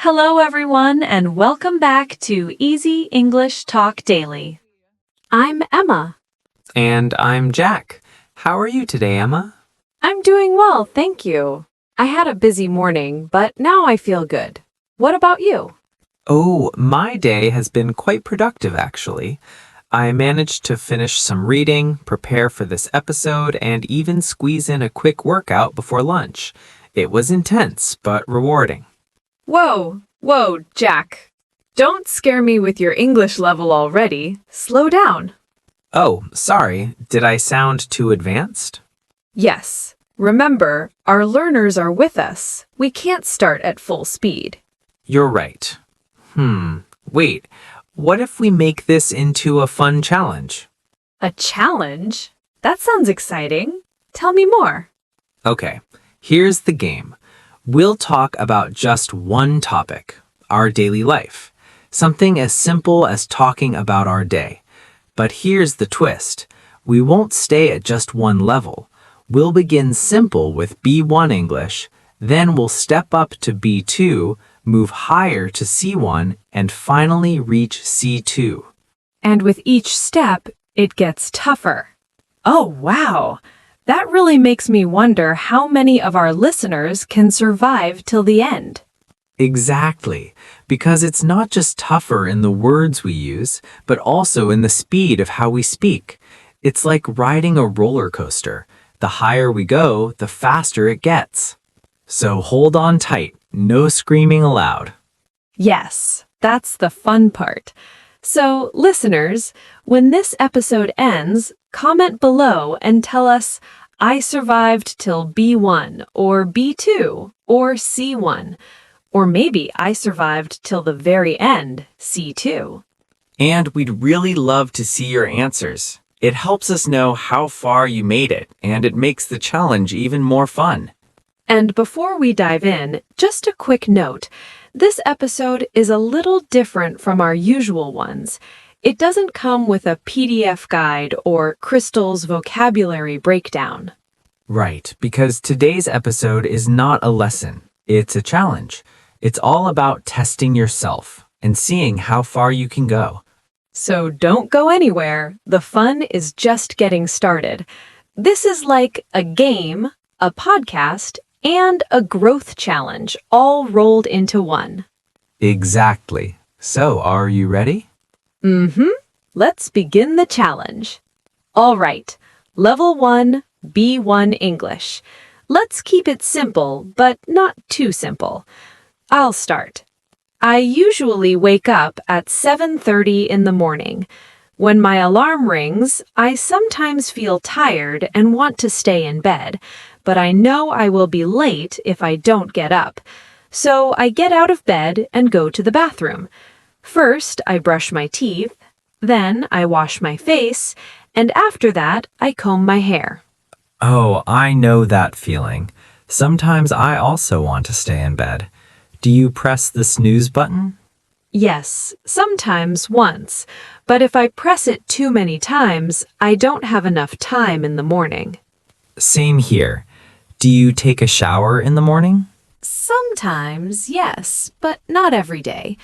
Hello, everyone, and welcome back to Easy English Talk Daily. I'm Emma. And I'm Jack. How are you today, Emma? I'm doing well, thank you. I had a busy morning, but now I feel good. What about you? Oh, my day has been quite productive, actually. I managed to finish some reading, prepare for this episode, and even squeeze in a quick workout before lunch. It was intense, but rewarding. Whoa, Jack. Don't scare me with your English level already. Slow down. Oh, sorry. Did I sound too advanced? Yes. Remember, our learners are with us. We can't start at full speed. You're right. Wait. What if we make this into a fun challenge? A challenge? That sounds exciting. Tell me more. Okay, here's the game. We'll talk about just one topic, our daily life. Something as simple as talking about our day. But here's the twist. We won't stay at just one level. We'll begin simple with B1 English, then we'll step up to B2, move higher to C1, and finally reach C2. And with each step, it gets tougher. Oh, wow! That really makes me wonder how many of our listeners can survive till the end. Exactly, because it's not just tougher in the words we use, but also in the speed of how we speak. It's like riding a roller coaster. The higher we go, the faster it gets. So hold on tight, no screaming aloud. Yes, that's the fun part. So, listeners, when this episode ends, comment below and tell us, I survived till B1 or B2 or C1. Or maybe I survived till the very end, C2. And we'd really love to see your answers. It helps us know how far you made it, and it makes the challenge even more fun. And before we dive in, just a quick note. This episode is a little different from our usual ones. It doesn't come with a PDF guide or Crystal's vocabulary breakdown. Right, because today's episode is not a lesson. It's a challenge. It's all about testing yourself and seeing how far you can go. So don't go anywhere. The fun is just getting started. This is like a game, a podcast, and a growth challenge all rolled into one. Exactly. So, are you ready? Let's begin the challenge. All right, Level 1, B1 English. Let's keep it simple, but not too simple. I'll start. I usually wake up at 7:30 in the morning. When my alarm rings, I sometimes feel tired and want to stay in bed, but I know I will be late if I don't get up. So I get out of bed and go to the bathroom. First, I brush my teeth, then I wash my face, and after that, I comb my hair. Oh, I know that feeling. Sometimes I also want to stay in bed. Do you press the snooze button? Yes, sometimes once, but if I press it too many times, I don't have enough time in the morning. Same here. Do you take a shower in the morning? Sometimes, yes, but not every day.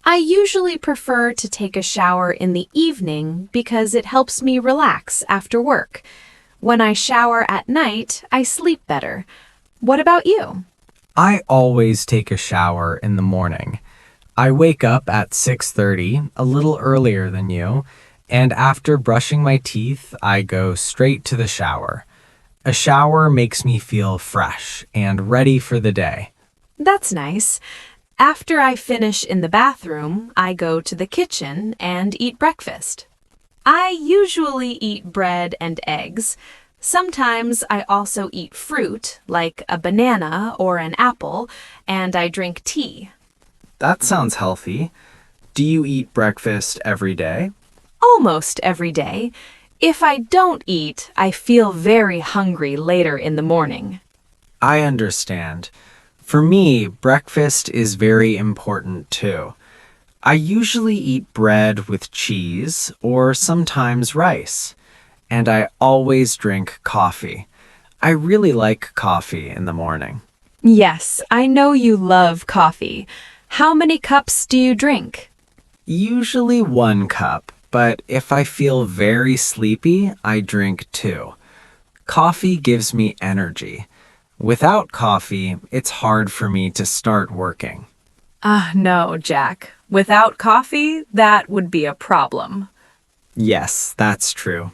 I usually prefer to take a shower in the evening because it helps me relax after work. When I shower at night, I sleep better. What about you? I always take a shower in the morning. I wake up at 6:30, a little earlier than you, and after brushing my teeth, I go straight to the shower. A shower makes me feel fresh and ready for the day. That's nice. After I finish in the bathroom, I go to the kitchen and eat breakfast. I usually eat bread and eggs. Sometimes I also eat fruit, like a banana or an apple, and I drink tea. That sounds healthy. Do you eat breakfast every day? Almost every day. If I don't eat, I feel very hungry later in the morning. I understand. For me, breakfast is very important too. I usually eat bread with cheese or sometimes rice, and I always drink coffee. I really like coffee in the morning. Yes, I know you love coffee. How many cups do you drink? Usually 1 cup, but if I feel very sleepy, I drink 2. Coffee gives me energy. Without coffee, it's hard for me to start working. No, Jack. Without coffee, that would be a problem. Yes, that's true.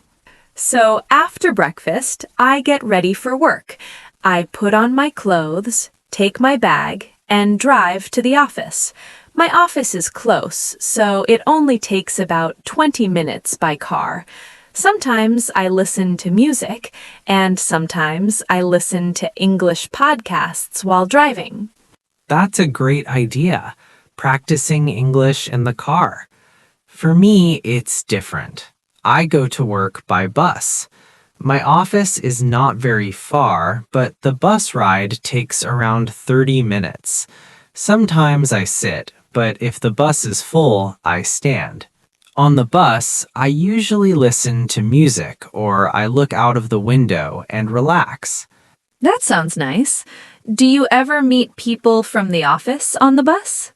So after breakfast, I get ready for work. I put on my clothes, take my bag, and drive to the office. My office is close, so it only takes about 20 minutes by car. Sometimes I listen to music, and sometimes I listen to English podcasts while driving. That's a great idea, practicing English in the car. For me, it's different. I go to work by bus. My office is not very far, but the bus ride takes around 30 minutes. Sometimes I sit, but if the bus is full, I stand. On the bus, I usually listen to music or I look out of the window and relax. That sounds nice. Do you ever meet people from the office on the bus?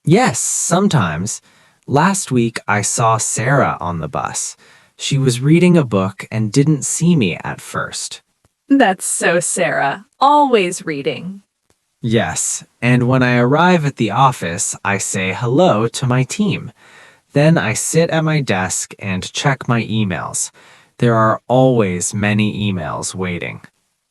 Yes, sometimes. Last week, I saw Sarah on the bus. She was reading a book and didn't see me at first. That's so Sarah, always reading. Yes, and when I arrive at the office, I say hello to my team. Then I sit at my desk and check my emails. There are always many emails waiting.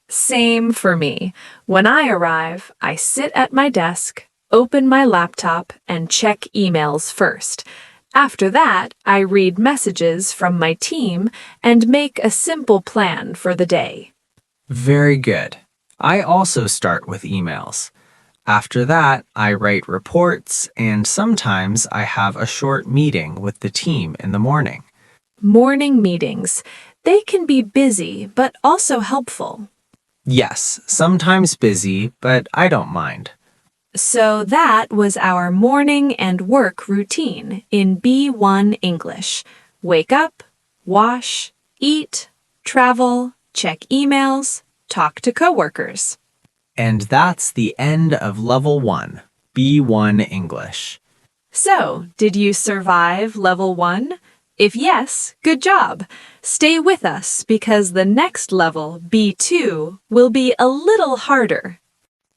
Same for me. When I arrive, I sit at my desk, open my laptop, and check emails first. After that, I read messages from my team and make a simple plan for the day. Very good. I also start with emails. After that, I write reports, and sometimes I have a short meeting with the team in the morning. Morning meetings. They can be busy, but also helpful. Yes, sometimes busy, but I don't mind. So that was our morning and work routine in B1 English. Wake up, wash, eat, travel, check emails, talk to coworkers. And that's the end of Level 1, B1 English. So, did you survive level 1? If yes, good job. Stay with us because the next level, B2, will be a little harder.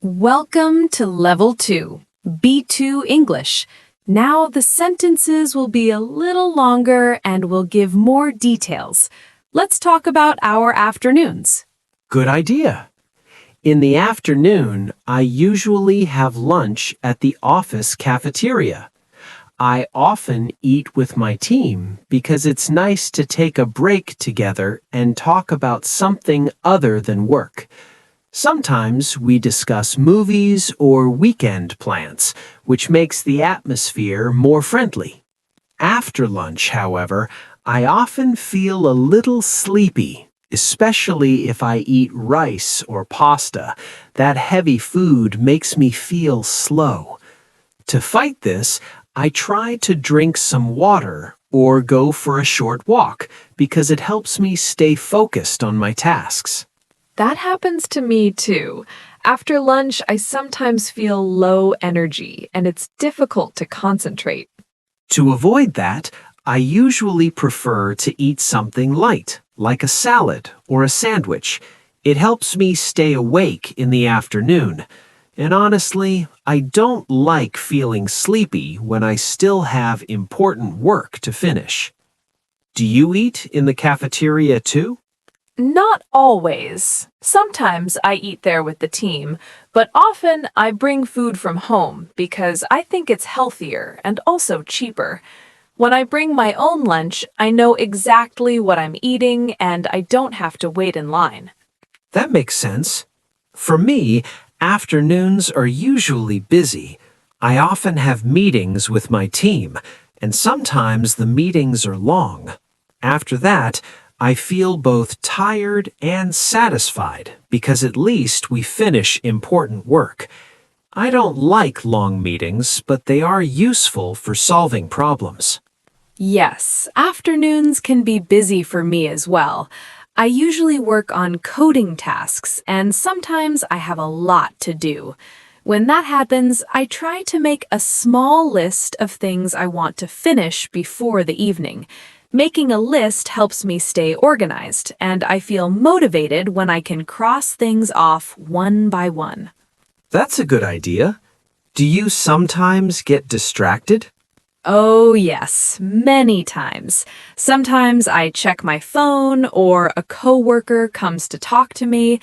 Welcome to level 2, B2 English. Now the sentences will be a little longer and will give more details. Let's talk about our afternoons. Good idea. In the afternoon, I usually have lunch at the office cafeteria. I often eat with my team because it's nice to take a break together and talk about something other than work. Sometimes we discuss movies or weekend plans, which makes the atmosphere more friendly. After lunch, however, I often feel a little sleepy, especially if I eat rice or pasta. That heavy food makes me feel slow. To fight this, I try to drink some water or go for a short walk because it helps me stay focused on my tasks. That happens to me too. After lunch, I sometimes feel low energy and it's difficult to concentrate. To avoid that, I usually prefer to eat something light, like a salad or a sandwich. It helps me stay awake in the afternoon. And honestly, I don't like feeling sleepy when I still have important work to finish. Do you eat in the cafeteria too? Not always. Sometimes I eat there with the team, but often I bring food from home because I think it's healthier and also cheaper. When I bring my own lunch, I know exactly what I'm eating and I don't have to wait in line. That makes sense. For me, afternoons are usually busy. I often have meetings with my team, and sometimes the meetings are long. After that, I feel both tired and satisfied because at least we finish important work. I don't like long meetings, but they are useful for solving problems. Yes, afternoons can be busy for me as well. I usually work on coding tasks, and sometimes I have a lot to do. When that happens, I try to make a small list of things I want to finish before the evening. Making a list helps me stay organized, and I feel motivated when I can cross things off one by one. That's a good idea. Do you sometimes get distracted? Oh, yes, many times. Sometimes I check my phone or a coworker comes to talk to me.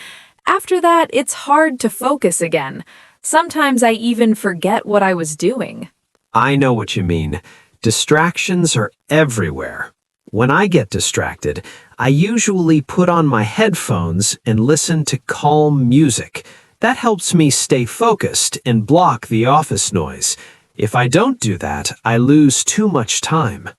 After that, it's hard to focus again. Sometimes I even forget what I was doing. I know what you mean. Distractions are everywhere. When I get distracted, I usually put on my headphones and listen to calm music. That helps me stay focused and block the office noise. If I don't do that, I lose too much time.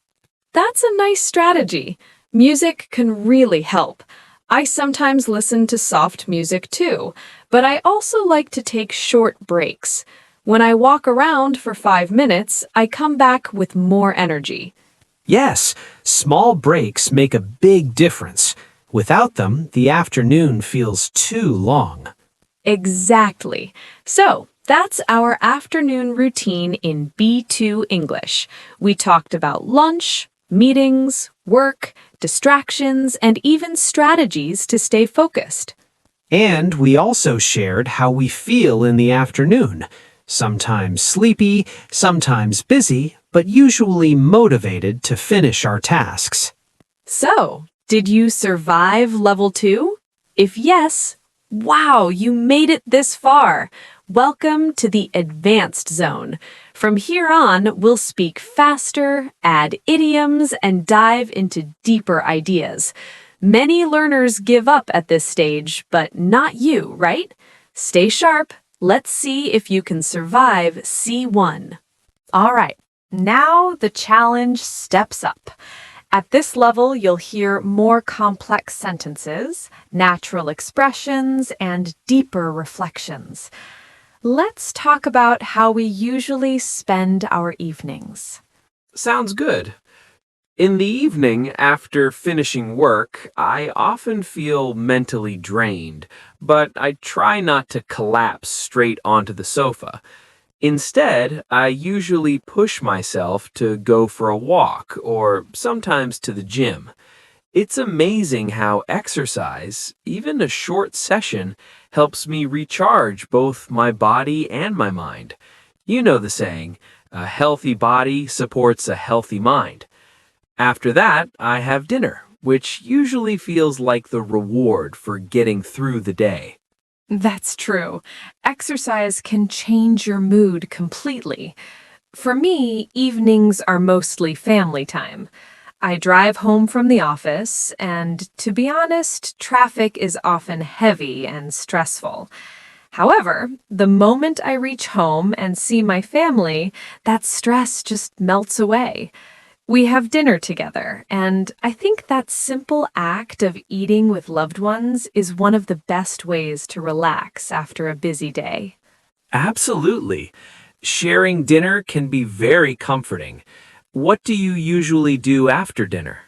That's a nice strategy. Music can really help. I sometimes listen to soft music too, but I also like to take short breaks. When I walk around for 5 minutes, I come back with more energy. Yes, small breaks make a big difference. Without them, the afternoon feels too long. Exactly. So, that's our afternoon routine in B2 English. We talked about lunch, meetings, work, distractions, and even strategies to stay focused. And we also shared how we feel in the afternoon. Sometimes sleepy, sometimes busy, but usually motivated to finish our tasks. So, did you survive level 2? If yes, wow, you made it this far. Welcome to the advanced zone. From here on, we'll speak faster, add idioms, and dive into deeper ideas. Many learners give up at this stage, but not you, right? Stay sharp. Let's see if you can survive C1. All right, now the challenge steps up. At this level, you'll hear more complex sentences, natural expressions, and deeper reflections. Let's talk about how we usually spend our evenings. Sounds good. In the evening, after finishing work, I often feel mentally drained, but I try not to collapse straight onto the sofa. Instead, I usually push myself to go for a walk or sometimes to the gym. It's amazing how exercise, even a short session, helps me recharge both my body and my mind. You know the saying, a healthy body supports a healthy mind. After that, I have dinner, which usually feels like the reward for getting through the day. That's true. Exercise can change your mood completely. For me, evenings are mostly family time. I drive home from the office, and to be honest, traffic is often heavy and stressful. However, the moment I reach home and see my family, that stress just melts away. We have dinner together, and I think that simple act of eating with loved ones is one of the best ways to relax after a busy day. Absolutely. Sharing dinner can be very comforting. What do you usually do after dinner?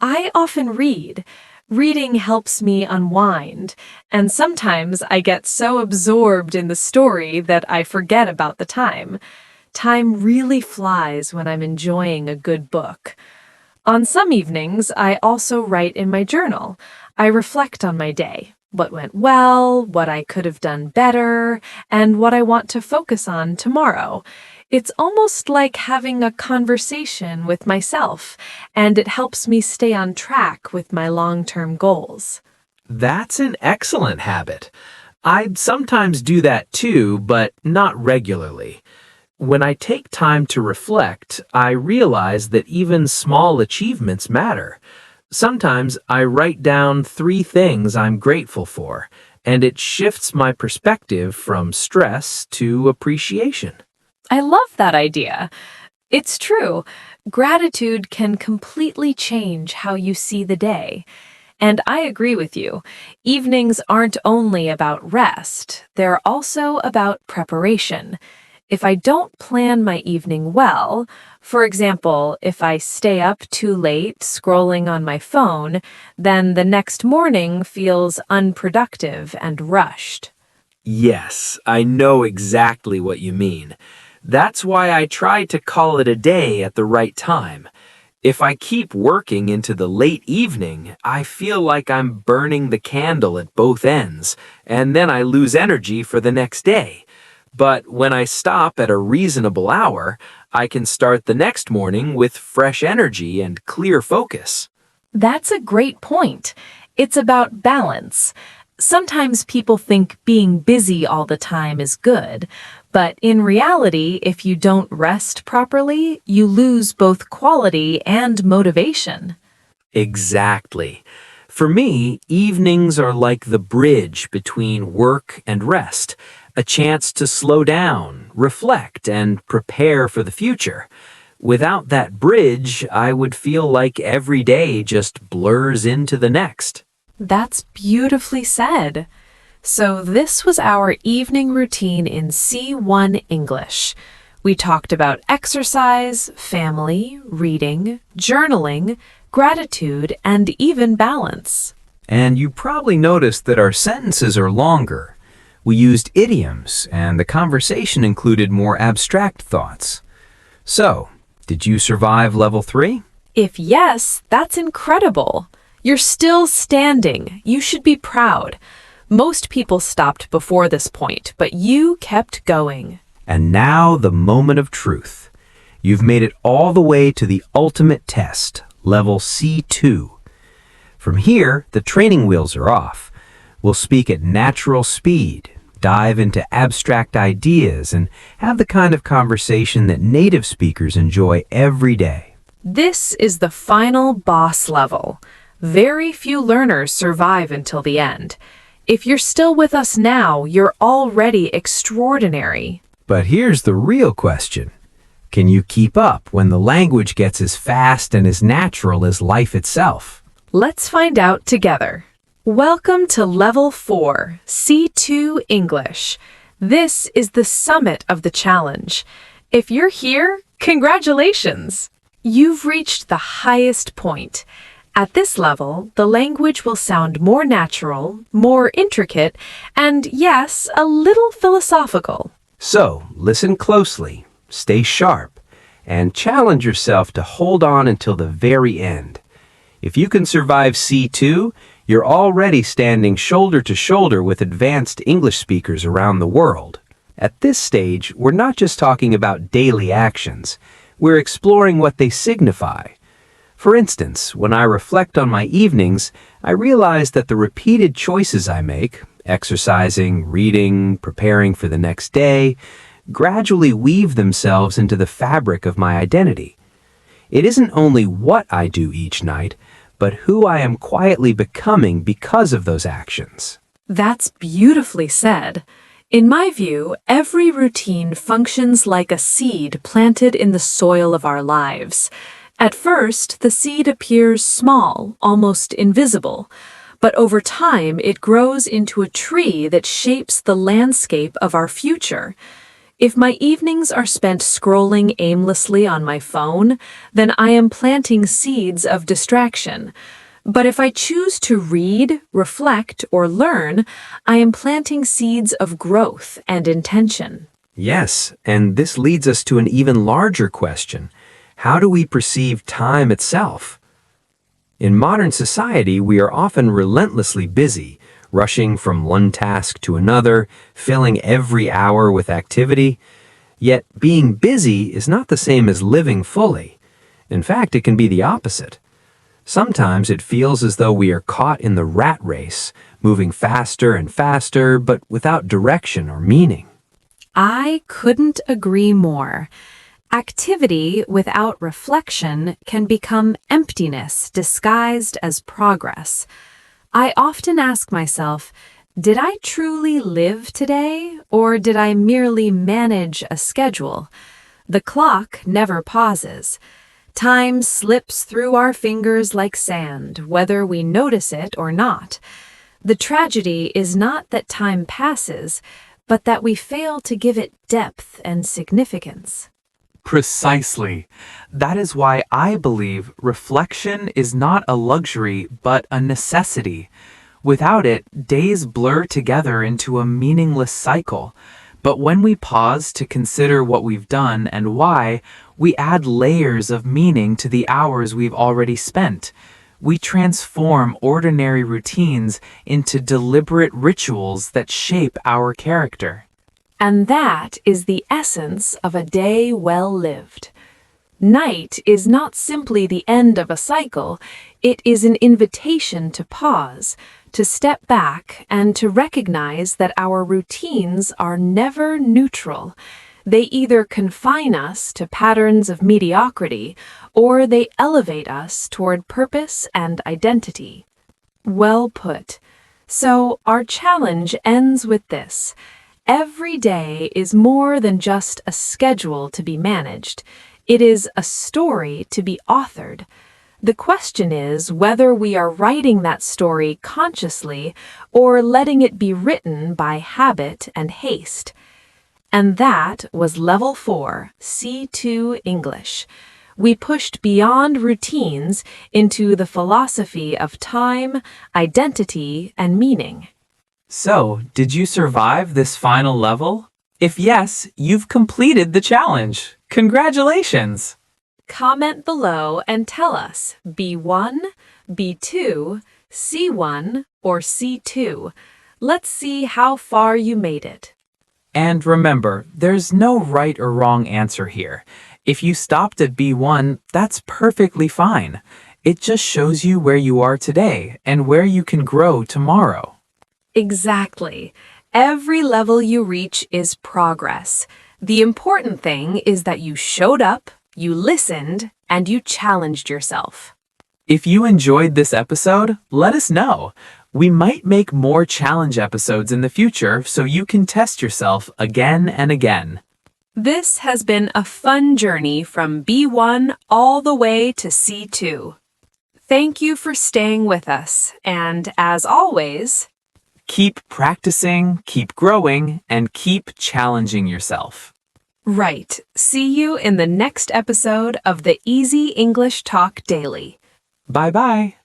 I often read. Reading helps me unwind, and sometimes I get so absorbed in the story that I forget about the time. Time really flies when I'm enjoying a good book. On some evenings, I also write in my journal. I reflect on my day, what went well, what I could have done better, and what I want to focus on tomorrow. It's almost like having a conversation with myself, and it helps me stay on track with my long-term goals. That's an excellent habit. I'd sometimes do that too, but not regularly. When I take time to reflect, I realize that even small achievements matter. Sometimes I write down 3 things I'm grateful for, and it shifts my perspective from stress to appreciation. I love that idea. It's true. Gratitude can completely change how you see the day. And I agree with you. Evenings aren't only about rest, they're also about preparation. If I don't plan my evening well, for example, if I stay up too late scrolling on my phone, then the next morning feels unproductive and rushed. Yes, I know exactly what you mean. That's why I try to call it a day at the right time. If I keep working into the late evening, I feel like I'm burning the candle at both ends, and then I lose energy for the next day. But when I stop at a reasonable hour, I can start the next morning with fresh energy and clear focus. That's a great point. It's about balance. Sometimes people think being busy all the time is good, but in reality, if you don't rest properly, you lose both quality and motivation. Exactly. For me, evenings are like the bridge between work and rest, a chance to slow down, reflect, and prepare for the future. Without that bridge, I would feel like every day just blurs into the next. That's beautifully said. So, this was our evening routine in C1 English. We talked about exercise, family, reading, journaling, gratitude, and even balance. And you probably noticed that our sentences are longer. We used idioms, and the conversation included more abstract thoughts. So, did you survive level 3? If yes, that's incredible. You're still standing. You should be proud. Most people stopped before this point, but you kept going. And now the moment of truth. You've made it all the way to the ultimate test, level C2. From here, the training wheels are off. We'll speak at natural speed, dive into abstract ideas, and have the kind of conversation that native speakers enjoy every day. This is the final boss level. Very few learners survive until the end. If you're still with us now, you're already extraordinary. But here's the real question. Can you keep up when the language gets as fast and as natural as life itself? Let's find out together. Welcome to Level 4, C2 English. This is the summit of the challenge. If you're here, congratulations! You've reached the highest point. At this level, the language will sound more natural, more intricate, and yes, a little philosophical. So, listen closely, stay sharp, and challenge yourself to hold on until the very end. If you can survive C2, you're already standing shoulder to shoulder with advanced English speakers around the world. At this stage, we're not just talking about daily actions, we're exploring what they signify. For instance, when I reflect on my evenings, I realize that the repeated choices I make, exercising, reading, preparing for the next day, gradually weave themselves into the fabric of my identity. It isn't only what I do each night, but who I am quietly becoming because of those actions. That's beautifully said. In my view, every routine functions like a seed planted in the soil of our lives. At first, the seed appears small, almost invisible, but over time it grows into a tree that shapes the landscape of our future. If my evenings are spent scrolling aimlessly on my phone, then I am planting seeds of distraction. But if I choose to read, reflect, or learn, I am planting seeds of growth and intention. Yes, and this leads us to an even larger question. How do we perceive time itself? In modern society, we are often relentlessly busy, rushing from one task to another, filling every hour with activity. Yet being busy is not the same as living fully. In fact, it can be the opposite. Sometimes it feels as though we are caught in the rat race, moving faster and faster, but without direction or meaning. I couldn't agree more. Activity without reflection can become emptiness disguised as progress. I often ask myself, did I truly live today, or did I merely manage a schedule? The clock never pauses. Time slips through our fingers like sand, whether we notice it or not. The tragedy is not that time passes, but that we fail to give it depth and significance. Precisely. That is why I believe reflection is not a luxury, but a necessity. Without it, days blur together into a meaningless cycle. But when we pause to consider what we've done and why, we add layers of meaning to the hours we've already spent. We transform ordinary routines into deliberate rituals that shape our character. And that is the essence of a day well lived. Night is not simply the end of a cycle, it is an invitation to pause, to step back, and to recognize that our routines are never neutral. They either confine us to patterns of mediocrity, or they elevate us toward purpose and identity. Well put. So, our challenge ends with this. Every day is more than just a schedule to be managed. It is a story to be authored. The question is whether we are writing that story consciously or letting it be written by habit and haste. And that was Level 4, C2 English. We pushed beyond routines into the philosophy of time, identity, and meaning. So, did you survive this final level? If yes, you've completed the challenge. Congratulations! Comment below and tell us B1, B2, C1, or C2. Let's see how far you made it. And remember, there's no right or wrong answer here. If you stopped at B1, that's perfectly fine. It just shows you where you are today and where you can grow tomorrow. Exactly. Every level you reach is progress. The important thing is that you showed up, you listened, and you challenged yourself. If you enjoyed this episode, let us know. We might make more challenge episodes in the future so you can test yourself again and again. This has been a fun journey from B1 all the way to C2. Thank you for staying with us, and as always, Keep practicing, keep growing, and keep challenging yourself. right, see you in the next episode of the Easy English Talk Daily. Bye-bye.